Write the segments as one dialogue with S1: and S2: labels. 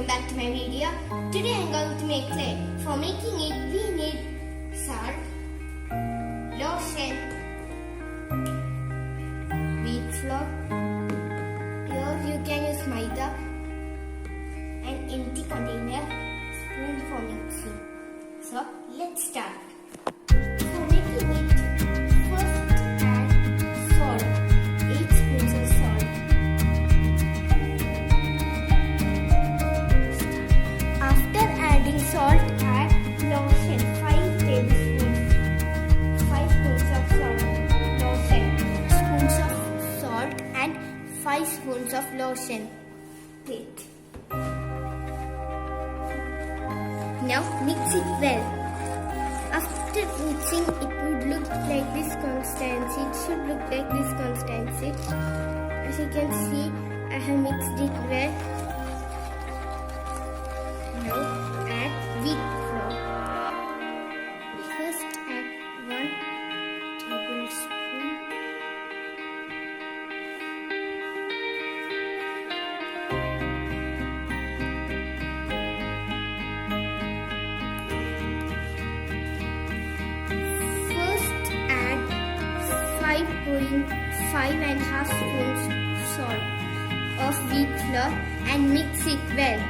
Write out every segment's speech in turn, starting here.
S1: welcome back to my video. Today I'm going to make clay. For making it we need salt, lotion, wheat flour, here you can use maida, an empty container, spoon for mixing. So let's start. For making it, first add salt, 8 spoons of salt. After adding salt, add lotion, 5 tablespoons, 5 spoons of salt, lotion, spoons of salt and 5 spoons of lotion. Wait. Now mix it well. After mixing, it would look like this consistency. It should look like this consistency. As you can see, I have mixed it well. Now add wheat flour. First add 1 tablespoon. First add 5.5 spoons salt of wheat flour and mix it well.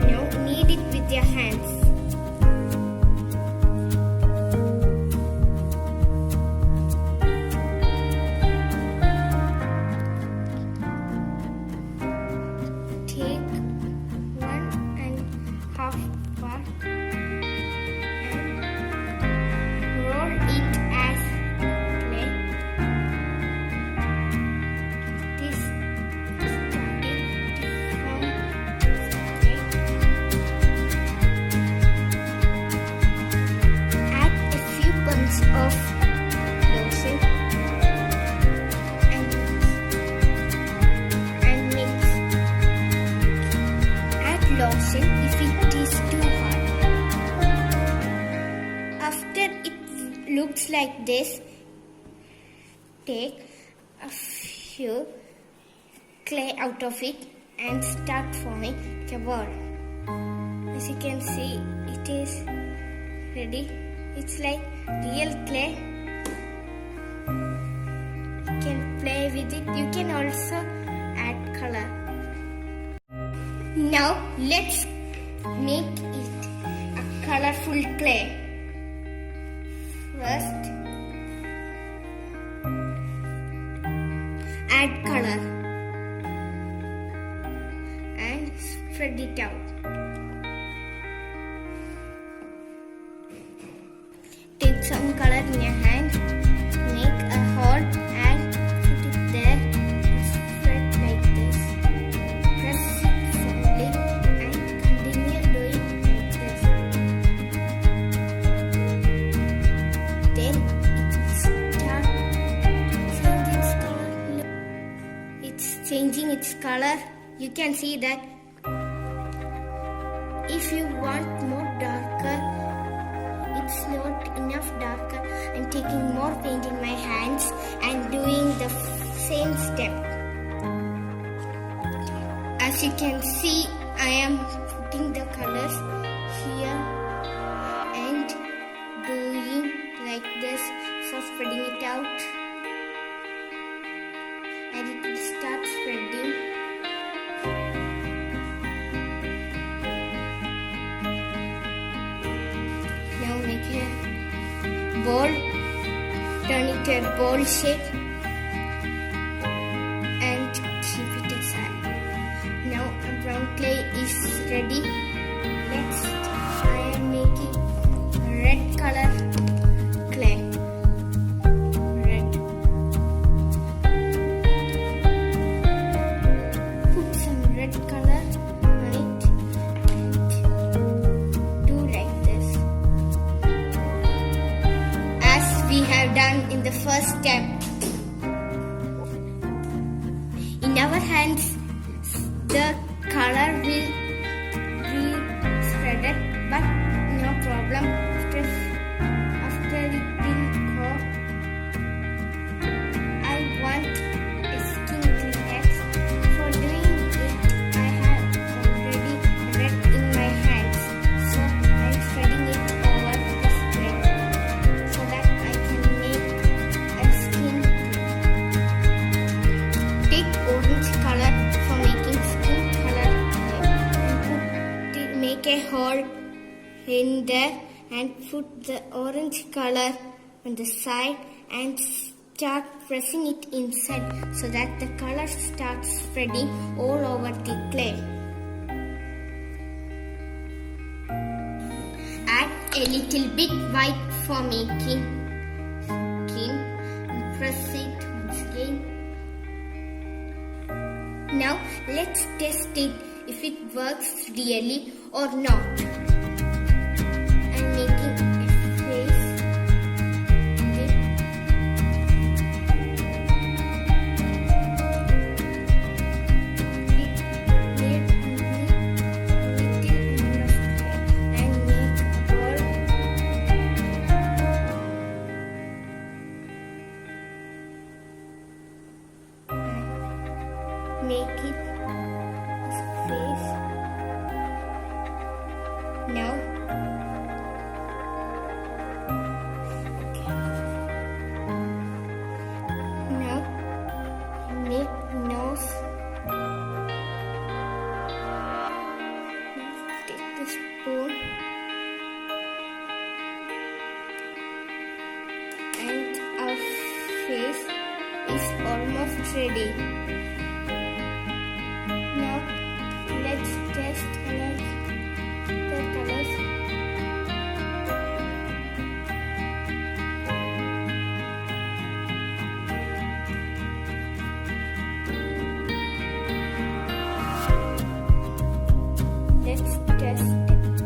S1: Now knead it with your hands. Take 1.5 part and roll it as clay. This starting from clay. Add a few pumps of lotion and mix. Add lotion if it is too hard. After it looks like this, take a few clay out of it and start forming a ball. As you can see, it is ready. It's like real clay. You can play with it. You can also add color. Now let's make it a colorful clay. First, add color and spread it out. Take some color in your hand, make a hole and put it there and spread like this. Press it firmly and continue doing like this. Then it will start changing its color. Look, it's changing its color. You can see that. If you want more darker, it's not enough darker. I'm taking more paint in my hands and doing the same step. As you can see, I am putting the colors here and doing like this, so spreading it out and it will start spreading. Now make a ball, turn it to a ball shape and keep it aside. Now a brown clay is ready. Next I am making red color clay. Red. Put some red color on it and do like this. As we have done in the first step. In our hands, the color will be spreaded, but no problem. in there and put the orange color on the side and start pressing it inside so that the color starts spreading all over the clay. Add a little bit white for making skin and press it once again. Now let's test it if it works really or not. I'm making a face. Make it as a face. Now make nose. Take the spoon and our face is almost ready. Now let's test the colors. Let's test it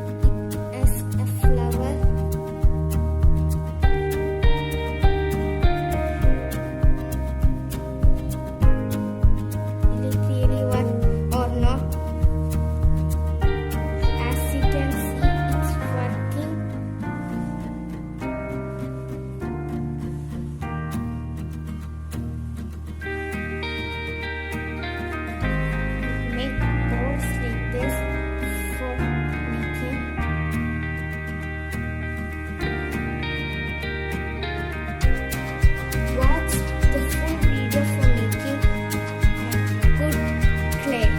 S1: as a flower. Will it really work or not? As you can see, it's working. Make balls like this for making. Watch the full video for making good clay.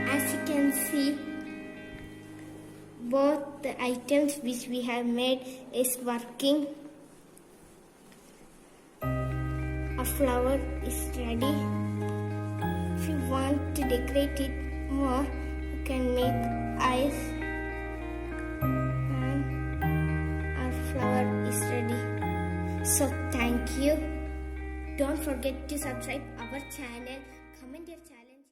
S1: As you can see, both the items which we have made is working. A flower is ready. If you want to decorate it more, you can make eyes, and our flower is ready. So thank you. Don't forget to subscribe our channel, comment your challenge,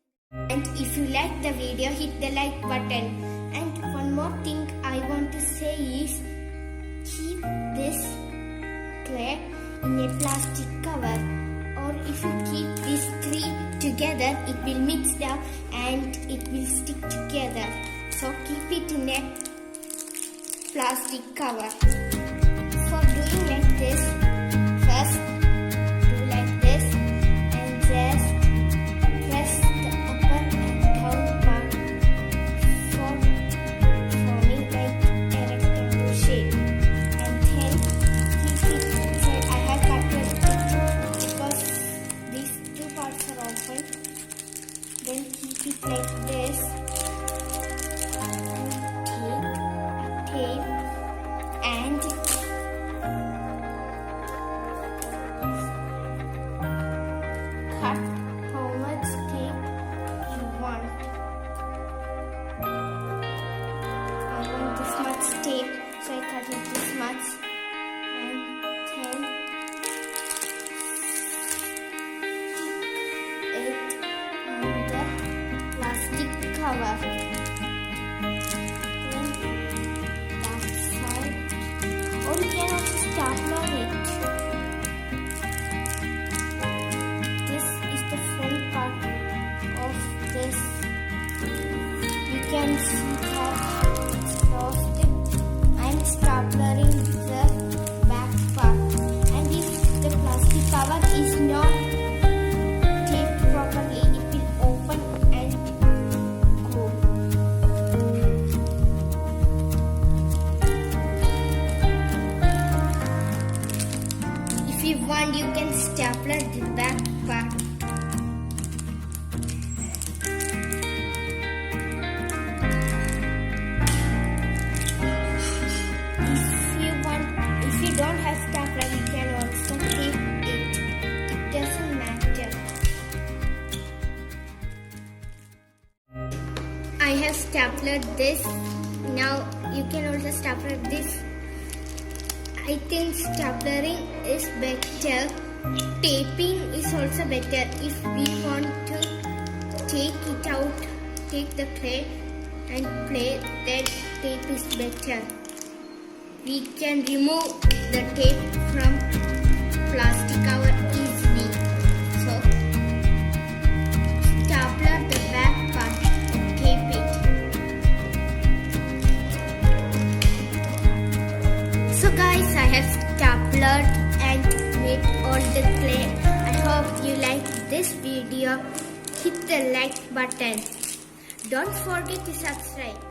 S1: and if you like the video, hit the like button. And one more thing I want to say is, keep this clay in a plastic cover, or if you keep these three together, it will mix up and it will stick together. So keep it in a plastic cover. For doing like this, first do like this and just press the upper and down part for forming like a rectangle shape, and then keep it inside. I have cut it because these two parts are open. Then keep it like this and take a tape and cut how much tape you want. I want this much tape, so I cut it this much, and then it on the plastic cover. Then that side, or you can also stapler it. This is the front part of this. You can see that it's closed. I'm staplering the back part, and if the plastic cover is not taped properly, it will open and go. want, you can stapler the back part. If you don't have stapler, you can also keep it. It doesn't matter. I have staplered this. Now you can also stapler this. I think staplering is better. Taping is also better. If we want to take it out, take the clay and play, then tape is better. We can remove the tape from plastic cover easily. So, stapler the back part and tape it. So guys, I have staplered and made all the clay. I hope you like this video. Hit the like button. Don't forget to subscribe.